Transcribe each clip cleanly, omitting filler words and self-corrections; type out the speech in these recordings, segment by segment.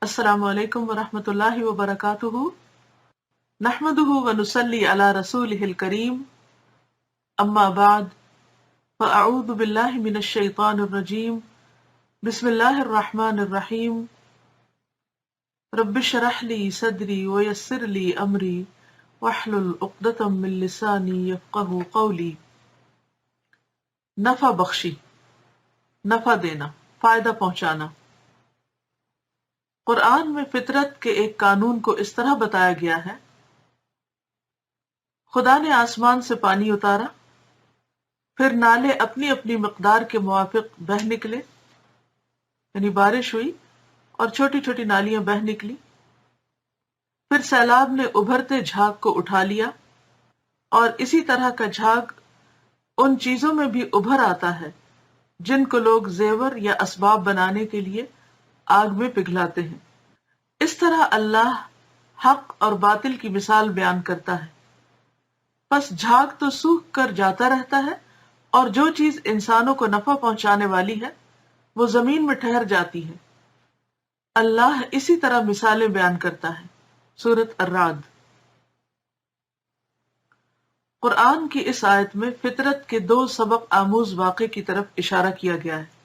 السلام علیکم ورحمۃ اللہ وبرکاتہ، نحمدہ ونصلی علی رسولہ الکریم، اما بعد فاعوذ باللہ من الشیطان الرجیم، بسم اللہ الرحمن الرحیم، رب اشرح لی صدری ویسر لی امری واحلل عقدۃ من لسانی یفقہوا قولی۔ نفع بخشی، نفع دینا، فائدہ پہنچانا۔ قرآن میں فطرت کے ایک قانون کو اس طرح بتایا گیا ہے، خدا نے آسمان سے پانی اتارا، پھر نالے اپنی اپنی مقدار کے موافق بہہ نکلے، یعنی بارش ہوئی اور چھوٹی چھوٹی نالیاں بہہ نکلی، پھر سیلاب نے ابھرتے جھاگ کو اٹھا لیا، اور اسی طرح کا جھاگ ان چیزوں میں بھی ابھر آتا ہے جن کو لوگ زیور یا اسباب بنانے کے لیے آگ میں پگھلاتے ہیں۔ اس طرح اللہ حق اور باطل کی مثال بیان کرتا ہے۔ پس جھاگ تو سوکھ کر جاتا رہتا ہے، اور جو چیز انسانوں کو نفع پہنچانے والی ہے وہ زمین میں ٹھہر جاتی ہے۔ اللہ اسی طرح مثالیں بیان کرتا ہے۔ سورۃ الرعد۔ قرآن کی اس آیت میں فطرت کے دو سبق آموز واقعے کی طرف اشارہ کیا گیا ہے۔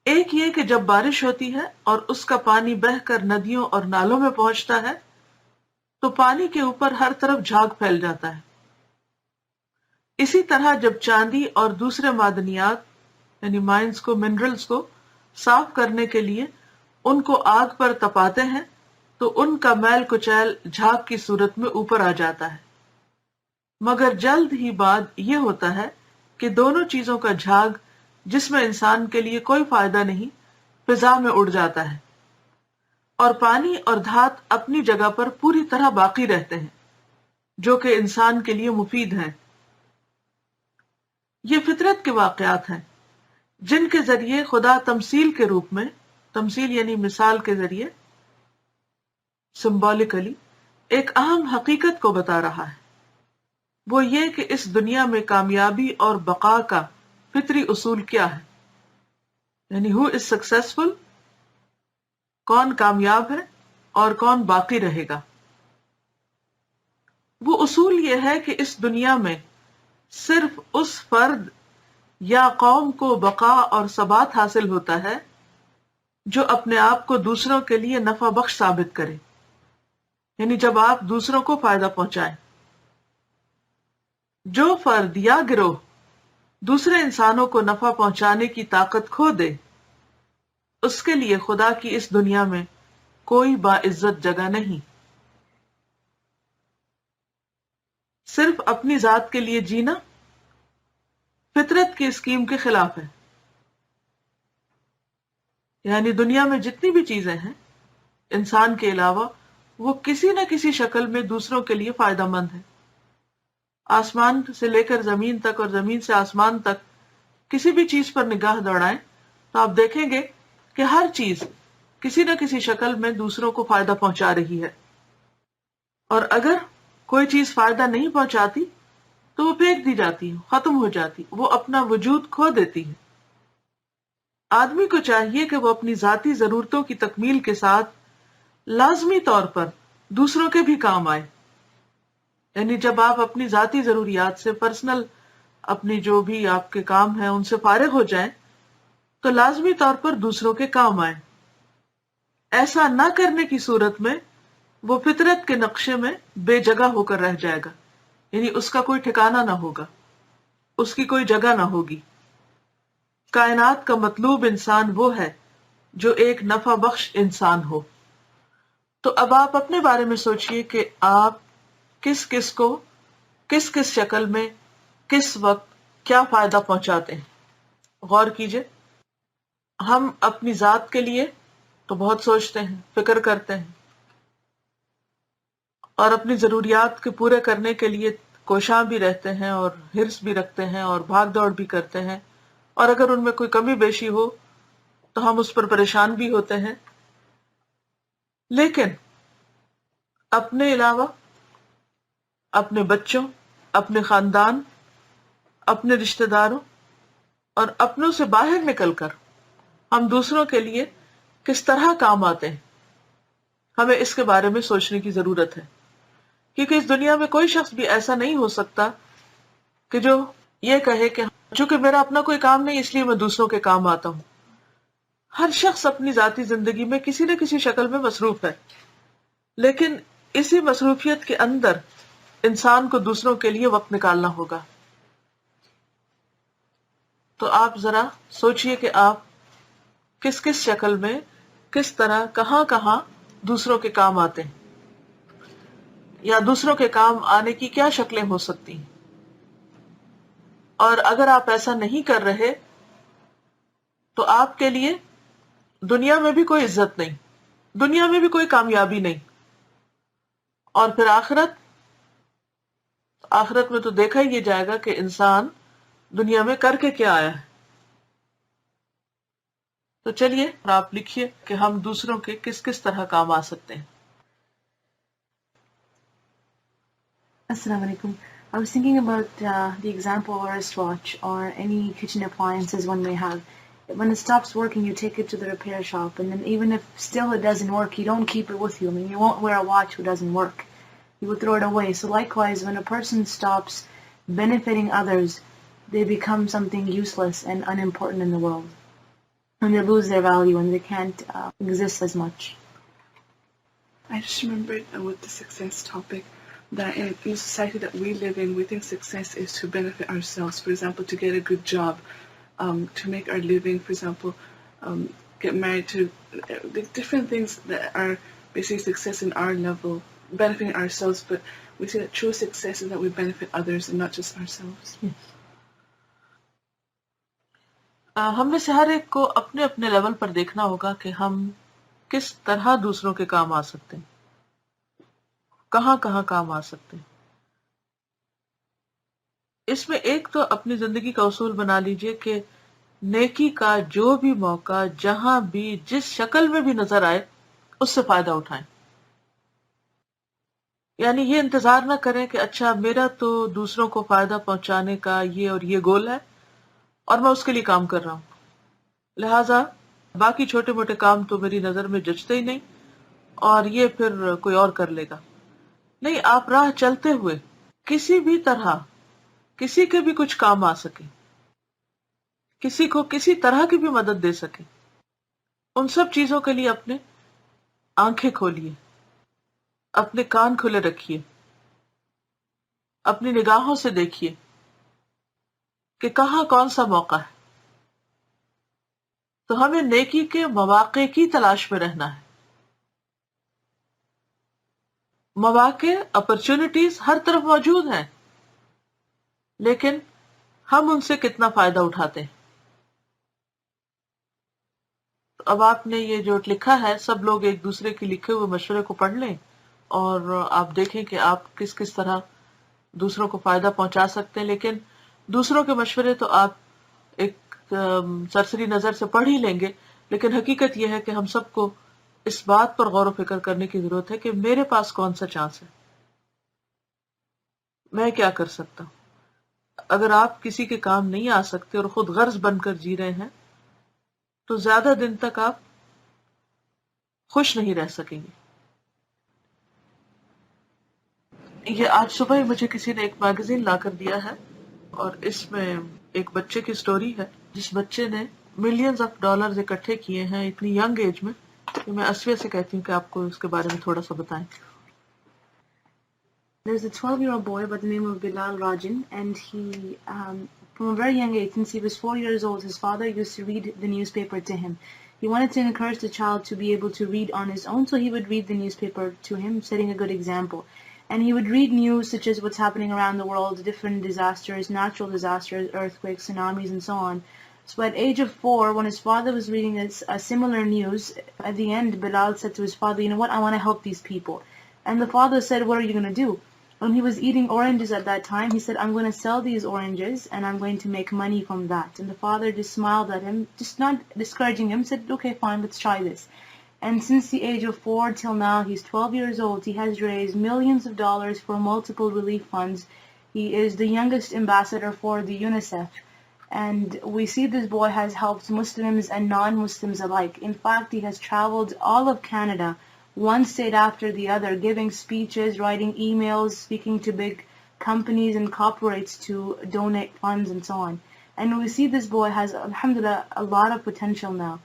ایک یہ کہ جب بارش ہوتی ہے اور اس کا پانی بہہ کر ندیوں اور نالوں میں پہنچتا ہے تو پانی کے اوپر ہر طرف جھاگ پھیل جاتا ہے۔ اسی طرح جب چاندی اور دوسرے معدنیات یعنی مائنز کو، منرلز کو صاف کرنے کے لیے ان کو آگ پر تپاتے ہیں تو ان کا میل کچیل جھاگ کی صورت میں اوپر آ جاتا ہے، مگر جلد ہی بعد یہ ہوتا ہے کہ دونوں چیزوں کا جھاگ، جس میں انسان کے لیے کوئی فائدہ نہیں، فضا میں اڑ جاتا ہے، اور پانی اور دھات اپنی جگہ پر پوری طرح باقی رہتے ہیں جو کہ انسان کے لیے مفید ہیں۔ یہ فطرت کے واقعات ہیں جن کے ذریعے خدا تمثیل کے روپ میں، تمثیل یعنی مثال کے ذریعے، سمبولکلی ایک اہم حقیقت کو بتا رہا ہے۔ وہ یہ کہ اس دنیا میں کامیابی اور بقا کا فطری اصول کیا ہے، یعنی ہو از سکسیسفل، کون کامیاب ہے اور کون باقی رہے گا۔ وہ اصول یہ ہے کہ اس دنیا میں صرف اس فرد یا قوم کو بقا اور ثبات حاصل ہوتا ہے جو اپنے آپ کو دوسروں کے لیے نفع بخش ثابت کرے، یعنی جب آپ دوسروں کو فائدہ پہنچائیں۔ جو فرد یا گروہ دوسرے انسانوں کو نفع پہنچانے کی طاقت کھو دے، اس کے لیے خدا کی اس دنیا میں کوئی باعزت جگہ نہیں۔ صرف اپنی ذات کے لیے جینا فطرت کی اسکیم کے خلاف ہے۔ یعنی دنیا میں جتنی بھی چیزیں ہیں انسان کے علاوہ، وہ کسی نہ کسی شکل میں دوسروں کے لیے فائدہ مند ہے۔ آسمان سے لے کر زمین تک اور زمین سے آسمان تک کسی بھی چیز پر نگاہ دوڑائیں تو آپ دیکھیں گے کہ ہر چیز کسی نہ کسی شکل میں دوسروں کو فائدہ پہنچا رہی ہے، اور اگر کوئی چیز فائدہ نہیں پہنچاتی تو وہ پھینک دی جاتی ہے، ختم ہو جاتی، وہ اپنا وجود کھو دیتی ہے۔ آدمی کو چاہیے کہ وہ اپنی ذاتی ضرورتوں کی تکمیل کے ساتھ لازمی طور پر دوسروں کے بھی کام آئے۔ یعنی جب آپ اپنی ذاتی ضروریات سے، پرسنل اپنی جو بھی آپ کے کام ہیں ان سے فارغ ہو جائیں تو لازمی طور پر دوسروں کے کام آئیں۔ ایسا نہ کرنے کی صورت میں وہ فطرت کے نقشے میں بے جگہ ہو کر رہ جائے گا، یعنی اس کا کوئی ٹھکانہ نہ ہوگا، اس کی کوئی جگہ نہ ہوگی۔ کائنات کا مطلوب انسان وہ ہے جو ایک نفع بخش انسان ہو۔ تو اب آپ اپنے بارے میں سوچئے کہ آپ کس کس کو، کس کس شکل میں، کس وقت کیا فائدہ پہنچاتے ہیں۔ غور کیجئے۔ ہم اپنی ذات کے لیے تو بہت سوچتے ہیں، فکر کرتے ہیں، اور اپنی ضروریات کے پورے کرنے کے لیے کوشاں بھی رہتے ہیں اور حرص بھی رکھتے ہیں اور بھاگ دوڑ بھی کرتے ہیں، اور اگر ان میں کوئی کمی بیشی ہو تو ہم اس پر پریشان بھی ہوتے ہیں۔ لیکن اپنے علاوہ، اپنے بچوں، اپنے خاندان، اپنے رشتہ داروں اور اپنوں سے باہر نکل کر ہم دوسروں کے لیے کس طرح کام آتے ہیں، ہمیں اس کے بارے میں سوچنے کی ضرورت ہے، کیونکہ اس دنیا میں کوئی شخص بھی ایسا نہیں ہو سکتا کہ جو یہ کہے کہ چونکہ میرا اپنا کوئی کام نہیں اس لیے میں دوسروں کے کام آتا ہوں. ہر شخص اپنی ذاتی زندگی میں کسی نہ کسی شکل میں مصروف ہے، لیکن اسی مصروفیت کے اندر انسان کو دوسروں کے لیے وقت نکالنا ہوگا. تو آپ ذرا سوچئے کہ آپ کس کس شکل میں، کس طرح، کہاں کہاں دوسروں کے کام آتے ہیں، یا دوسروں کے کام آنے کی کیا شکلیں ہو سکتی ہیں. اور اگر آپ ایسا نہیں کر رہے تو آپ کے لیے دنیا میں بھی کوئی عزت نہیں، دنیا میں بھی کوئی کامیابی نہیں، اور پھر آخرت میں تو دیکھا ہی یہ جائے گا کہ انسان دنیا میں کر کے کیا آیا ہے. تو چلیے آپ لکھیے کہ ہم دوسروں کے کس کس طرح کام آ سکتے ہیں. Assalamu alaikum. I was thinking about the example of a wristwatch or any kitchen appliances one may have. When it stops working, you take it to the repair shop, and then even if still it doesn't work, you don't keep it with you. I mean, you won't wear a watch who doesn't work. You will throw it away. So likewise, when a person stops benefiting others, they become something useless and unimportant in the world. And they lose their value and they can't exist as much. I just remembered with the success topic that in the society that we live in, we think success is to benefit ourselves. For example, to get a good job, to make our living, for example, get married, to different things that are basically success in our level, benefiting ourselves. But we see that true success is that we benefit others and not just ourselves. ہم میں سے ہر ایک کو اپنے اپنے level پر دیکھنا ہوگا کہ ہم کس طرح دوسروں کے کام آ سکتے ہیں، کہاں کہاں کام آ سکتے ہیں. اس میں ایک تو اپنی زندگی کا اصول بنا لیجئے کہ نیکی کا جو بھی موقع جہاں بھی جس شکل میں بھی نظر آئے اس سے فائدہ اٹھائیں. یعنی یہ انتظار نہ کریں کہ اچھا میرا تو دوسروں کو فائدہ پہنچانے کا یہ اور یہ گول ہے اور میں اس کے لیے کام کر رہا ہوں، لہٰذا باقی چھوٹے موٹے کام تو میری نظر میں جچتے ہی نہیں اور یہ پھر کوئی اور کر لے گا. نہیں، آپ راہ چلتے ہوئے کسی بھی طرح کسی کے بھی کچھ کام آ سکے، کسی کو کسی طرح کی بھی مدد دے سکے، ان سب چیزوں کے لیے اپنے آنکھیں کھولیے، اپنے کان کھلے رکھیے، اپنی نگاہوں سے دیکھیے کہ کہاں کون سا موقع ہے. تو ہمیں نیکی کے مواقع کی تلاش میں رہنا ہے. مواقع، اپرچونٹیز ہر طرف موجود ہیں، لیکن ہم ان سے کتنا فائدہ اٹھاتے ہیں. اب آپ نے یہ جو لکھا ہے سب لوگ ایک دوسرے کے لکھے ہوئے مشورے کو پڑھ لیں اور آپ دیکھیں کہ آپ کس کس طرح دوسروں کو فائدہ پہنچا سکتے ہیں. لیکن دوسروں کے مشورے تو آپ ایک سرسری نظر سے پڑھ ہی لیں گے، لیکن حقیقت یہ ہے کہ ہم سب کو اس بات پر غور و فکر کرنے کی ضرورت ہے کہ میرے پاس کون سا چانس ہے، میں کیا کر سکتا ہوں. اگر آپ کسی کے کام نہیں آ سکتے اور خود غرض بن کر جی رہے ہیں تو زیادہ دن تک آپ خوش نہیں رہ سکیں گے. یہ آج صبح ہی مجھے کسی نے ایک میگزین لا کر دیا ہے اور اس میں ایک بچے کی سٹوری ہے جس بچے نے ملینز آف ڈالرز اکٹھے کیے ہیں اتنی ینگ ایج میں. تو میں اسویہ سے کہتی ہوں کہ آپ کو اس کے بارے میں تھوڑا سا بتائیں. There's a 12-year-old boy by the name of Bilal Rajan, and he, from a very young age, since he was 4 years old, his father used to read the newspaper to him. He wanted to encourage the child to be able to read on his own, so he would read the newspaper to him, setting a good example. And he would read news such as what's happening around the world, different disasters, natural disasters, earthquakes, tsunamis, and so on. So at age of 4, when his father was reading a similar news, at the end, Bilal said to his father, you know what, I want to help these people. And the father said, what are you going to do? When he was eating oranges at that time, he said, I'm going to sell these oranges and I'm going to make money from that. And the father just smiled at him, just not discouraging him, said, okay, fine, let's try this. And since the age of 4 till now, he's 12 years old, he has raised millions of dollars for multiple relief funds. He is the youngest ambassador for the UNICEF. And we see this boy has helped Muslims and non-Muslims alike. In fact, he has traveled all of Canada, one state after the other, giving speeches, writing emails, speaking to big companies and corporates to donate funds and so on. And we see this boy has, alhamdulillah, a lot of potential now.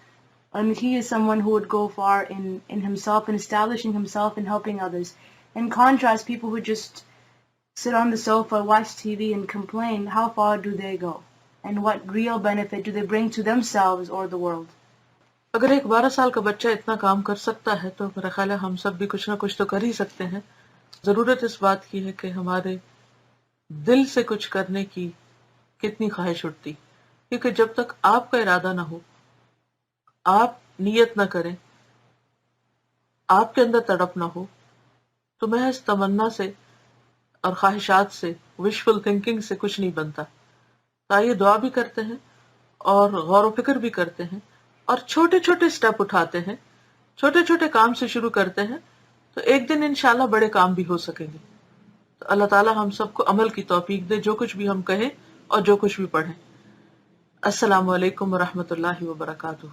And he is someone who would go far in himself and establishing himself and helping others. In contrast, people who just sit on the sofa, watch TV and complain, how far do they go? And what real benefit do they bring to themselves or the world? اگر ایک 12 سال کا بچہ اتنا کام کر سکتا ہے تو میرا خیال ہے ہم سب بھی کچھ نہ کچھ تو کر ہی سکتے ہیں. ضرورت اس بات کی ہے کہ ہمارے دل سے کچھ کرنے کی کتنی خواہش اٹھتی، کیونکہ جب تک آپ کا ارادہ نہ ہو، آپ نیت نہ کریں، آپ کے اندر تڑپ نہ ہو، تو محض تمنا سے اور خواہشات سے، وشفل تھنکنگ سے کچھ نہیں بنتا. تو آئیے دعا بھی کرتے ہیں اور غور و فکر بھی کرتے ہیں اور چھوٹے چھوٹے سٹیپ اٹھاتے ہیں، چھوٹے چھوٹے کام سے شروع کرتے ہیں تو ایک دن انشاءاللہ بڑے کام بھی ہو سکیں گے. تو اللہ تعالی ہم سب کو عمل کی توفیق دے، جو کچھ بھی ہم کہیں اور جو کچھ بھی پڑھیں. السلام علیکم ورحمۃ اللہ وبرکاتہ.